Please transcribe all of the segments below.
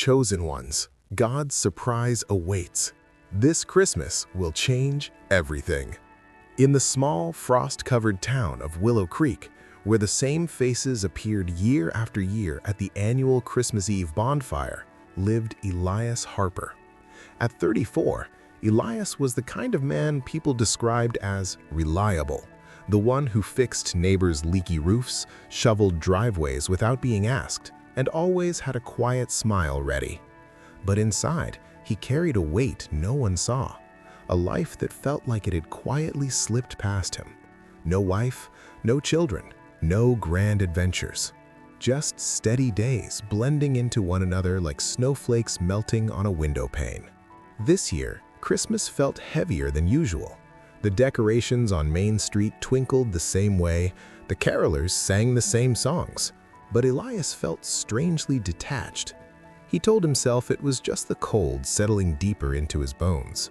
chosen ones, God's surprise awaits. This Christmas will change everything. In the small, frost-covered town of Willow Creek, where the same faces appeared year after year at the annual Christmas Eve bonfire, lived Elias Harper. At 34, Elias was the kind of man people described as reliable, the one who fixed neighbors' leaky roofs, shoveled driveways without being asked, and always had a quiet smile ready. But inside, he carried a weight no one saw, a life that felt like it had quietly slipped past him. No wife, no children, no grand adventures. Just steady days blending into one another like snowflakes melting on a window pane. This year, Christmas felt heavier than usual. The decorations on Main Street twinkled the same way, the carolers sang the same songs, but Elias felt strangely detached. He told himself it was just the cold settling deeper into his bones.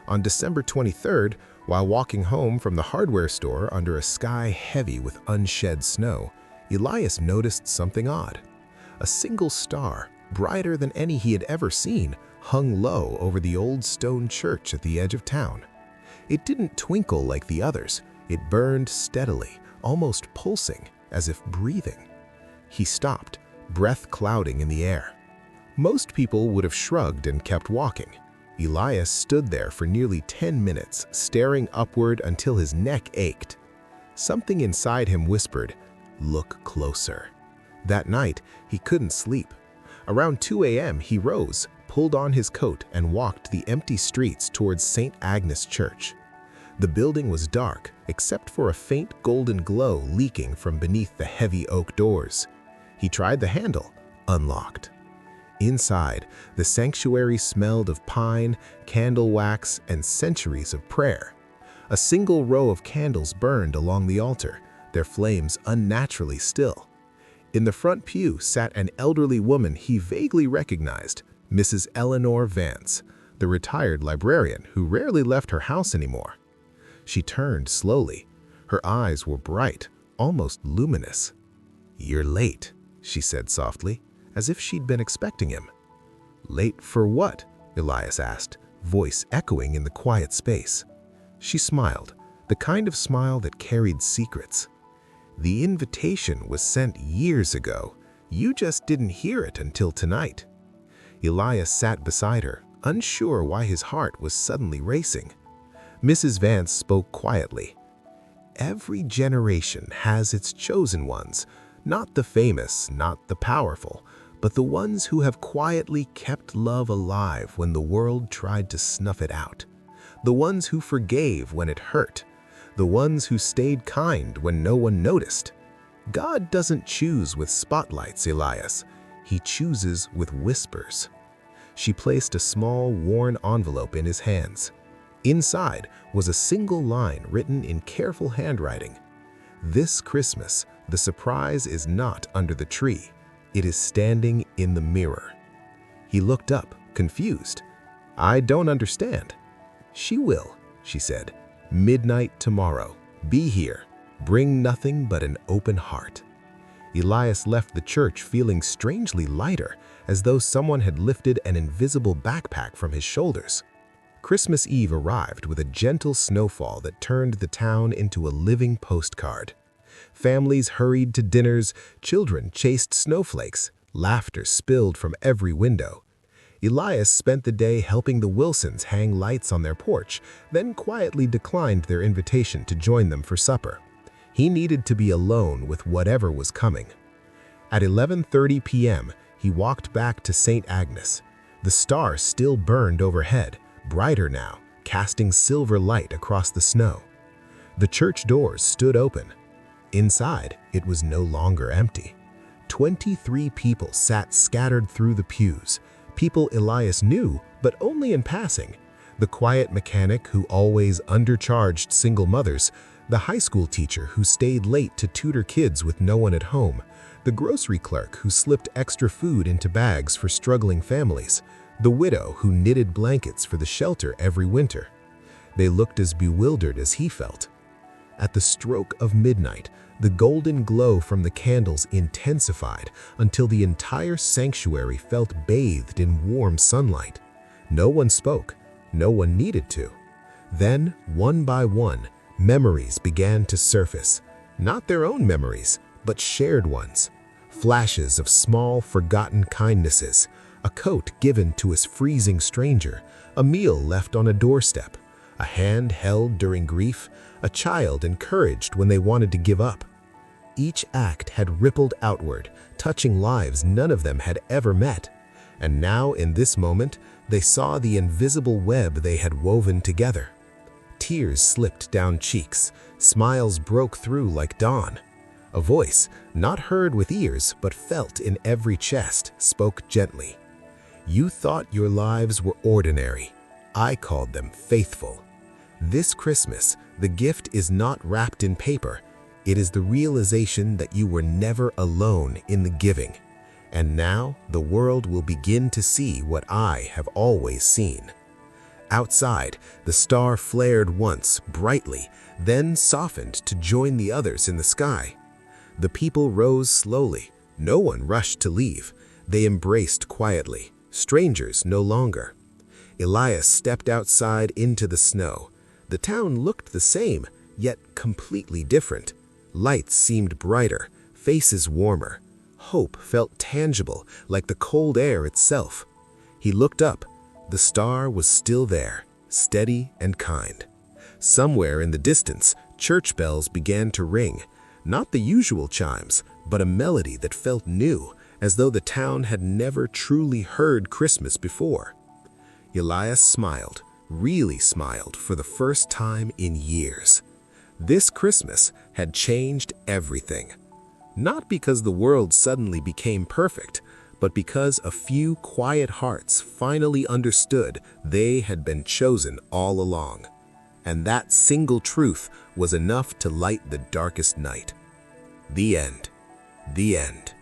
On December 23rd, while walking home from the hardware store under a sky heavy with unshed snow, Elias noticed something odd. A single star, brighter than any he had ever seen, hung low over the old stone church at the edge of town. It didn't twinkle like the others. It burned steadily, almost pulsing, as if breathing. He stopped, breath clouding in the air. Most people would have shrugged and kept walking. Elias stood there for nearly 10 minutes, staring upward until his neck ached. Something inside him whispered, "Look closer." That night, he couldn't sleep. Around 2 a.m., he rose, pulled on his coat, and walked the empty streets towards St. Agnes Church. The building was dark, except for a faint golden glow leaking from beneath the heavy oak doors. He tried the handle, unlocked. Inside, the sanctuary smelled of pine, candle wax, and centuries of prayer. A single row of candles burned along the altar, their flames unnaturally still. In the front pew sat an elderly woman he vaguely recognized, Mrs. Eleanor Vance, the retired librarian who rarely left her house anymore. She turned slowly. Her eyes were bright, almost luminous. "You're late," she said softly, as if she'd been expecting him. "Late for what?" Elias asked, voice echoing in the quiet space. She smiled, the kind of smile that carried secrets. "The invitation was sent years ago. You just didn't hear it until tonight." Elias sat beside her, unsure why his heart was suddenly racing. Mrs. Vance spoke quietly. "Every generation has its chosen ones, not the famous, not the powerful, but the ones who have quietly kept love alive when the world tried to snuff it out. The ones who forgave when it hurt. The ones who stayed kind when no one noticed. God doesn't choose with spotlights, Elias. He chooses with whispers." She placed a small, worn envelope in his hands. Inside was a single line written in careful handwriting. "This Christmas, the surprise is not under the tree. It is standing in the mirror." He looked up, confused. "I don't understand." "She will," she said. "Midnight tomorrow. Be here. Bring nothing but an open heart." Elias left the church feeling strangely lighter, as though someone had lifted an invisible backpack from his shoulders. Christmas Eve arrived with a gentle snowfall that turned the town into a living postcard. Families hurried to dinners, children chased snowflakes, laughter spilled from every window. Elias spent the day helping the Wilsons hang lights on their porch, then quietly declined their invitation to join them for supper. He needed to be alone with whatever was coming. At 11:30 p.m., he walked back to St. Agnes. The star still burned overhead, brighter now, casting silver light across the snow. The church doors stood open. Inside, it was no longer empty. 23 people sat scattered through the pews, people Elias knew, but only in passing. The quiet mechanic who always undercharged single mothers, the high school teacher who stayed late to tutor kids with no one at home, the grocery clerk who slipped extra food into bags for struggling families, the widow who knitted blankets for the shelter every winter. They looked as bewildered as he felt. At the stroke of midnight, the golden glow from the candles intensified until the entire sanctuary felt bathed in warm sunlight. No one spoke. No one needed to. Then, one by one, memories began to surface. Not their own memories, but shared ones. Flashes of small, forgotten kindnesses, a coat given to a freezing stranger, a meal left on a doorstep, a hand held during grief, a child encouraged when they wanted to give up. Each act had rippled outward, touching lives none of them had ever met. And now, in this moment, they saw the invisible web they had woven together. Tears slipped down cheeks, smiles broke through like dawn. A voice, not heard with ears but felt in every chest, spoke gently. You thought your lives were ordinary. I called them faithful. This Christmas, the gift is not wrapped in paper. It is the realization that you were never alone in the giving. And now the world will begin to see what I have always seen. Outside, the star flared once brightly, then softened to join the others in the sky. The people rose slowly. No one rushed to leave. They embraced quietly, strangers no longer. Elias stepped outside into the snow. The town looked the same, yet completely different. Lights seemed brighter, faces warmer. Hope felt tangible, like the cold air itself. He looked up. The star was still there, steady and kind. Somewhere in the distance, church bells began to ring. Not the usual chimes, but a melody that felt new, as though the town had never truly heard Christmas before. Elias smiled, really smiled for the first time in years. This Christmas had changed everything. Not because the world suddenly became perfect, but because a few quiet hearts finally understood they had been chosen all along. And that single truth was enough to light the darkest night. The end. The end.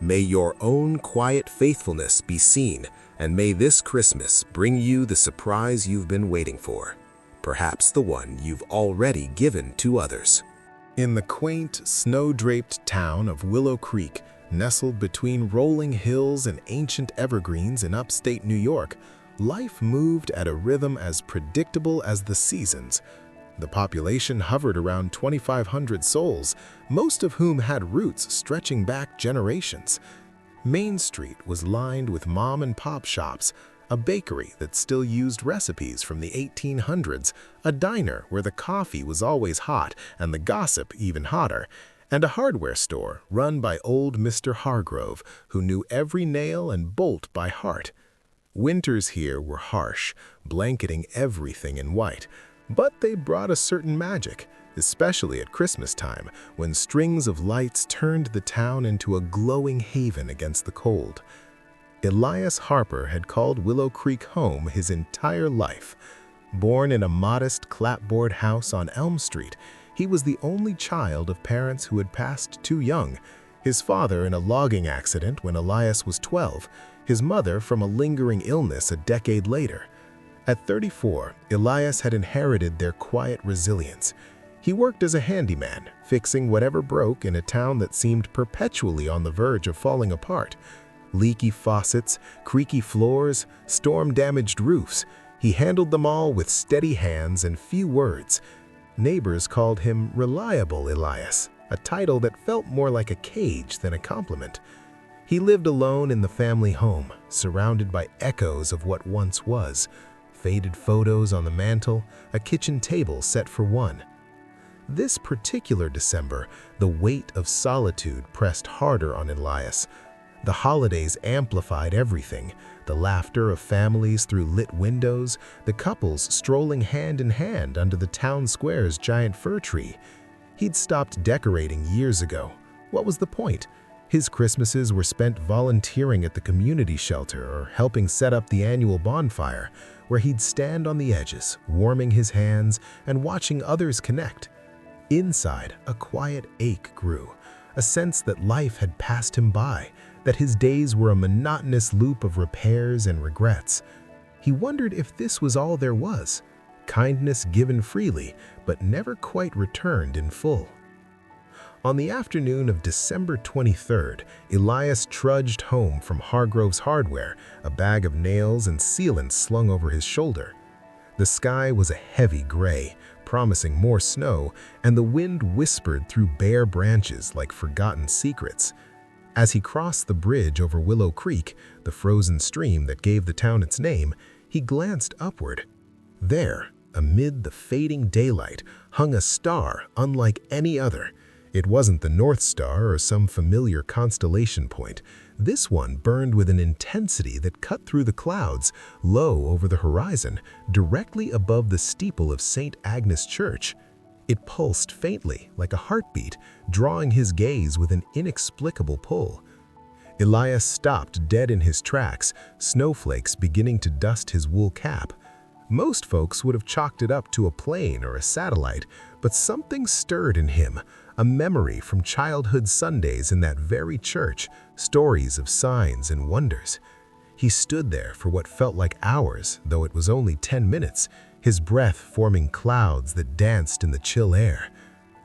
May your own quiet faithfulness be seen, and may this Christmas bring you the surprise you've been waiting for. Perhaps the one you've already given to others. In the quaint, snow-draped town of Willow Creek, nestled between rolling hills and ancient evergreens in upstate New York, life moved at a rhythm as predictable as the seasons. The population hovered around 2,500 souls, most of whom had roots stretching back generations. Main Street was lined with mom-and-pop shops, a bakery that still used recipes from the 1800s, a diner where the coffee was always hot and the gossip even hotter, and a hardware store run by old Mr. Hargrove, who knew every nail and bolt by heart. Winters here were harsh, blanketing everything in white, but they brought a certain magic, especially at Christmas time, when strings of lights turned the town into a glowing haven against the cold. Elias Harper had called Willow Creek home his entire life. Born in a modest clapboard house on Elm Street, he was the only child of parents who had passed too young. His father in a logging accident when Elias was 12, his mother from a lingering illness a decade later. At 34, Elias had inherited their quiet resilience. He worked as a handyman, fixing whatever broke in a town that seemed perpetually on the verge of falling apart. Leaky faucets, creaky floors, storm-damaged roofs. He handled them all with steady hands and few words. Neighbors called him Reliable Elias, a title that felt more like a cage than a compliment. He lived alone in the family home, surrounded by echoes of what once was. Faded photos on the mantel, a kitchen table set for one. This particular December, the weight of solitude pressed harder on Elias. The holidays amplified everything, the laughter of families through lit windows, the couples strolling hand in hand under the town square's giant fir tree. He'd stopped decorating years ago. What was the point? His Christmases were spent volunteering at the community shelter or helping set up the annual bonfire, where he'd stand on the edges, warming his hands and watching others connect. Inside, a quiet ache grew, a sense that life had passed him by, that his days were a monotonous loop of repairs and regrets. He wondered if this was all there was. kindness given freely but never quite returned in full. On the afternoon of December 23rd, Elias trudged home from Hargrove's Hardware, a bag of nails and sealants slung over his shoulder. The sky was a heavy gray, promising more snow, and the wind whispered through bare branches like forgotten secrets. As he crossed the bridge over Willow Creek, the frozen stream that gave the town its name, he glanced upward. There, amid the fading daylight, hung a star unlike any other. It wasn't the North Star or some familiar constellation point. This one burned with an intensity that cut through the clouds, low over the horizon, directly above the steeple of St. Agnes Church. It pulsed faintly, like a heartbeat, drawing his gaze with an inexplicable pull. Elias stopped dead in his tracks, snowflakes beginning to dust his wool cap. Most folks would have chalked it up to a plane or a satellite, but something stirred in him, a memory from childhood Sundays in that very church, stories of signs and wonders. He stood there for what felt like hours, though it was only 10 minutes, his breath forming clouds that danced in the chill air.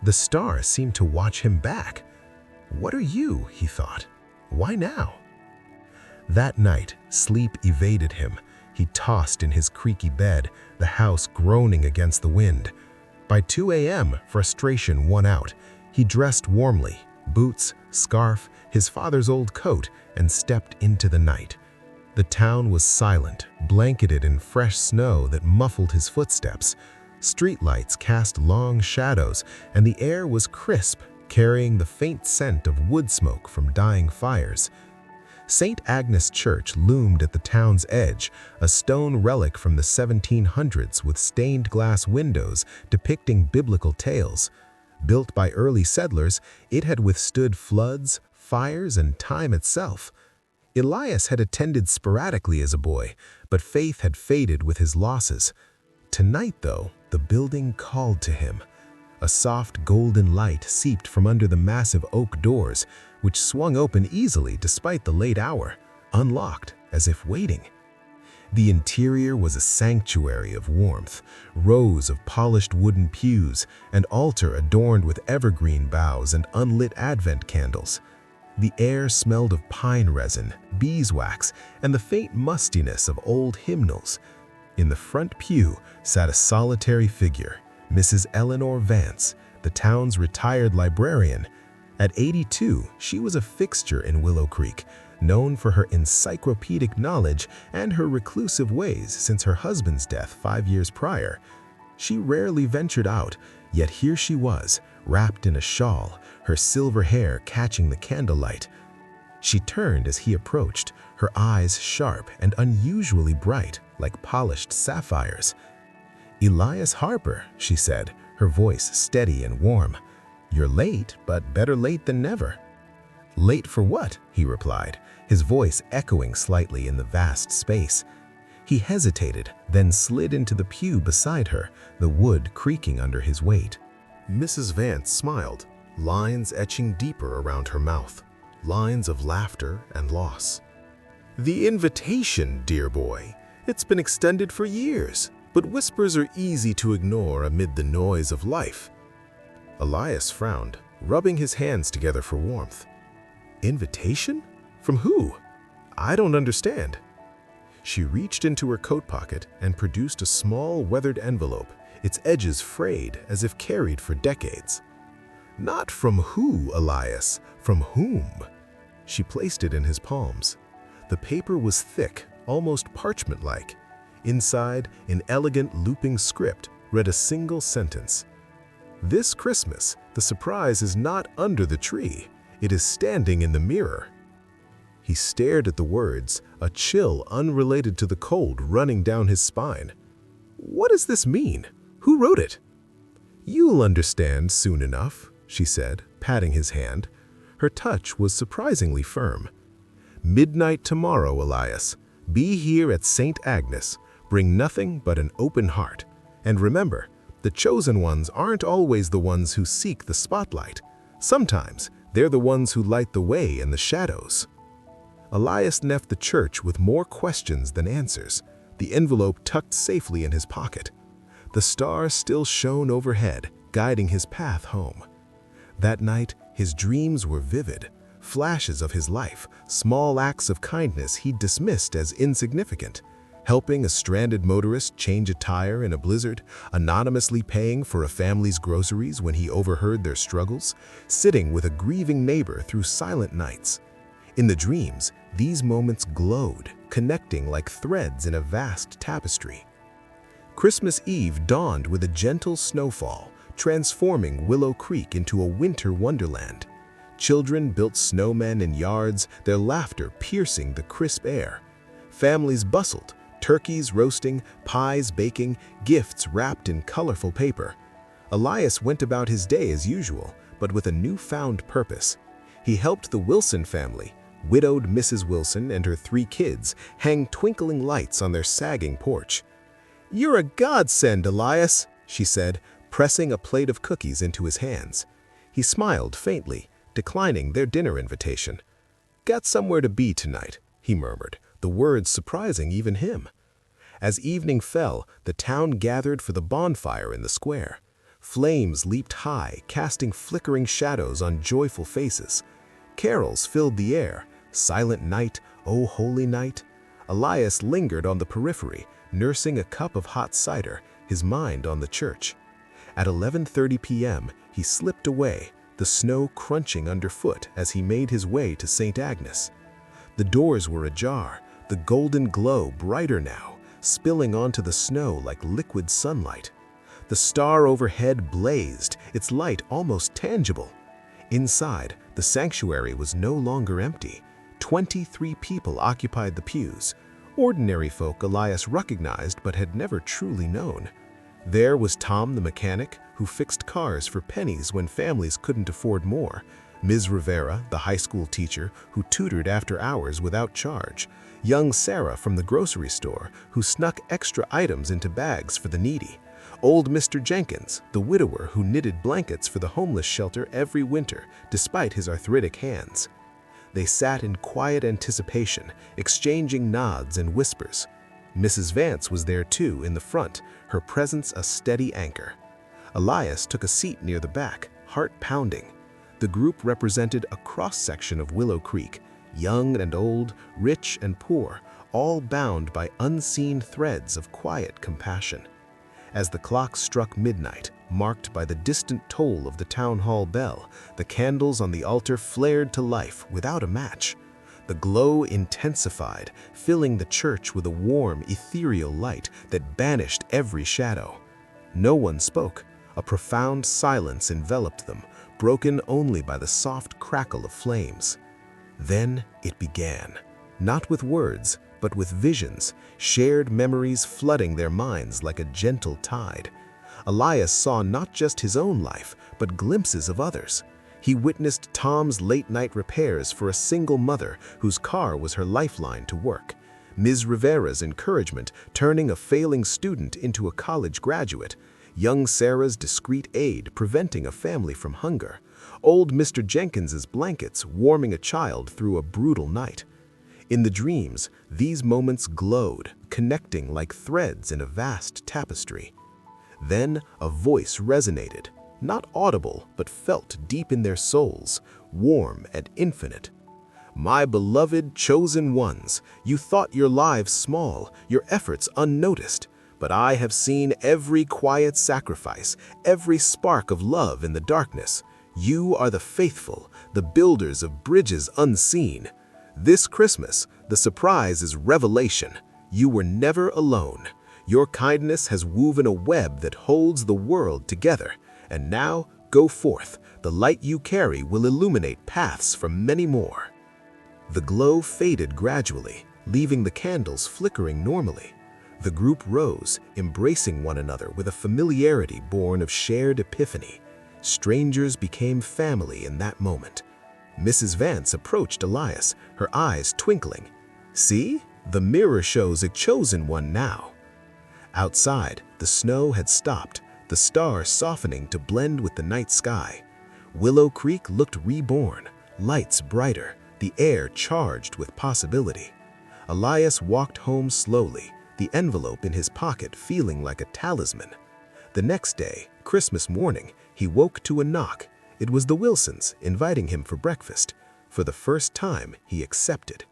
The star seemed to watch him back. "What are you?" he thought. "Why now?" That night, sleep evaded him. He tossed in his creaky bed, the house groaning against the wind. By 2 a.m., frustration won out. He dressed warmly, boots, scarf, his father's old coat, and stepped into the night. The town was silent, blanketed in fresh snow that muffled his footsteps. Streetlights cast long shadows, and the air was crisp, carrying the faint scent of wood smoke from dying fires. St. Agnes Church loomed at the town's edge, a stone relic from the 1700s with stained glass windows depicting biblical tales. Built by early settlers, it had withstood floods, fires, and time itself. Elias had attended sporadically as a boy, but faith had faded with his losses. Tonight, though, the building called to him. A soft golden light seeped from under the massive oak doors, which swung open easily despite the late hour, unlocked as if waiting. The interior was a sanctuary of warmth, rows of polished wooden pews, an altar adorned with evergreen boughs and unlit Advent candles. The air smelled of pine resin, beeswax, and the faint mustiness of old hymnals. In the front pew sat a solitary figure, Mrs. Eleanor Vance, the town's retired librarian. At 82, she was a fixture in Willow Creek, known for her encyclopedic knowledge and her reclusive ways since her husband's death 5 years prior. She rarely ventured out, yet here she was, wrapped in a shawl, her silver hair catching the candlelight. She turned as he approached, her eyes sharp and unusually bright, like polished sapphires. "Elias Harper," she said, her voice steady and warm. "You're late, but better late than never." "Late for what?" he replied, his voice echoing slightly in the vast space. He hesitated, then slid into the pew beside her, the wood creaking under his weight. Mrs. Vance smiled, lines etching deeper around her mouth, lines of laughter and loss. "The invitation, dear boy. It's been extended for years, but whispers are easy to ignore amid the noise of life." Elias frowned, rubbing his hands together for warmth. "Invitation? From who? I don't understand." She reached into her coat pocket and produced a small, weathered envelope, its edges frayed as if carried for decades. "Not from who, Elias, from whom?" She placed it in his palms. The paper was thick, almost parchment-like. Inside, in elegant looping script, read a single sentence. "This Christmas, the surprise is not under the tree. It is standing in the mirror." He stared at the words, a chill unrelated to the cold running down his spine. "What does this mean? Who wrote it?" "You'll understand soon enough," she said, patting his hand. Her touch was surprisingly firm. "Midnight tomorrow, Elias. Be here at St. Agnes. Bring nothing but an open heart. And remember, the chosen ones aren't always the ones who seek the spotlight. Sometimes they're the ones who light the way in the shadows." Elias left the church with more questions than answers, the envelope tucked safely in his pocket. The star still shone overhead, guiding his path home. That night, his dreams were vivid, flashes of his life, small acts of kindness he dismissed as insignificant, helping a stranded motorist change a tire in a blizzard, anonymously paying for a family's groceries when he overheard their struggles, sitting with a grieving neighbor through silent nights. In the dreams, these moments glowed, connecting like threads in a vast tapestry. Christmas Eve dawned with a gentle snowfall, transforming Willow Creek into a winter wonderland. Children built snowmen in yards, their laughter piercing the crisp air. Families bustled, turkeys roasting, pies baking, gifts wrapped in colorful paper. Elias went about his day as usual, but with a newfound purpose. He helped the Wilson family, widowed Mrs. Wilson and her 3 kids, hang twinkling lights on their sagging porch. "You're a godsend, Elias," she said, pressing a plate of cookies into his hands. He smiled faintly, declining their dinner invitation. "Got somewhere to be tonight," he murmured, the words surprising even him. As evening fell, the town gathered for the bonfire in the square. Flames leaped high, casting flickering shadows on joyful faces. Carols filled the air. Silent night, oh holy night. Elias lingered on the periphery, nursing a cup of hot cider, his mind on the church. At 11:30 p.m., he slipped away, the snow crunching underfoot as he made his way to St. Agnes. The doors were ajar, the golden glow brighter now, spilling onto the snow like liquid sunlight. The star overhead blazed, its light almost tangible. Inside, the sanctuary was no longer empty. 23 people occupied the pews, ordinary folk Elias recognized but had never truly known. There was Tom the mechanic, who fixed cars for pennies when families couldn't afford more, Ms. Rivera, the high school teacher, who tutored after hours without charge, young Sarah from the grocery store, who snuck extra items into bags for the needy, old Mr. Jenkins, the widower who knitted blankets for the homeless shelter every winter, despite his arthritic hands. They sat in quiet anticipation, exchanging nods and whispers. Mrs. Vance was there too, in the front, her presence a steady anchor. Elias took a seat near the back, heart pounding. The group represented a cross-section of Willow Creek, young and old, rich and poor, all bound by unseen threads of quiet compassion. As the clock struck midnight, marked by the distant toll of the town hall bell, the candles on the altar flared to life without a match. The glow intensified, filling the church with a warm, ethereal light that banished every shadow. No one spoke. A profound silence enveloped them, broken only by the soft crackle of flames. Then it began, not with words, but with visions, shared memories flooding their minds like a gentle tide. Elias saw not just his own life, but glimpses of others. He witnessed Tom's late-night repairs for a single mother whose car was her lifeline to work, Ms. Rivera's encouragement turning a failing student into a college graduate, young Sarah's discreet aid preventing a family from hunger, old Mr. Jenkins's blankets warming a child through a brutal night. In the dreams, these moments glowed, connecting like threads in a vast tapestry. Then a voice resonated, not audible but felt deep in their souls, warm and infinite. "My beloved chosen ones, you thought your lives small, your efforts unnoticed, but I have seen every quiet sacrifice, every spark of love in the darkness. You are the faithful, the builders of bridges unseen. This Christmas, the surprise is revelation. You were never alone. Your kindness has woven a web that holds the world together. And now, go forth. The light you carry will illuminate paths for many more." The glow faded gradually, leaving the candles flickering normally. The group rose, embracing one another with a familiarity born of shared epiphany. Strangers became family in that moment. Mrs. Vance approached Elias, her eyes twinkling. "See? The mirror shows a chosen one now." Outside, the snow had stopped, the stars softening to blend with the night sky. Willow Creek looked reborn, lights brighter, the air charged with possibility. Elias walked home slowly, the envelope in his pocket feeling like a talisman. The next day, Christmas morning, he woke to a knock. It was the Wilsons inviting him for breakfast. For the first time, he accepted.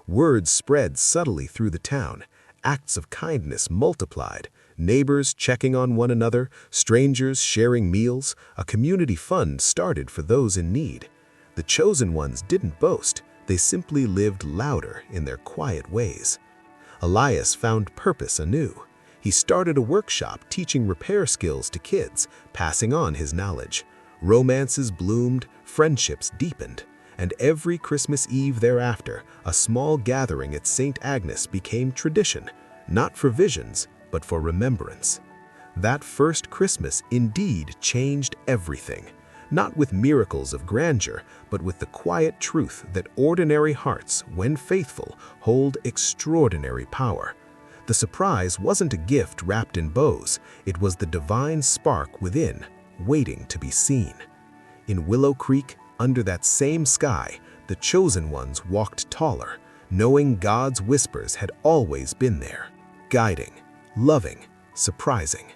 Words spread subtly through the town. Acts of kindness multiplied. Neighbors checking on one another, strangers sharing meals. A community fund started for those in need. The chosen ones didn't boast. They simply lived louder in their quiet ways. Elias found purpose anew. He started a workshop teaching repair skills to kids, passing on his knowledge. Romances bloomed, friendships deepened, and every Christmas Eve thereafter, a small gathering at St. Agnes became tradition, not for visions, but for remembrance. That first Christmas indeed changed everything, not with miracles of grandeur, but with the quiet truth that ordinary hearts, when faithful, hold extraordinary power. The surprise wasn't a gift wrapped in bows, it was the divine spark within, waiting to be seen. In Willow Creek, under that same sky, the chosen ones walked taller, knowing God's whispers had always been there, guiding, loving, surprising.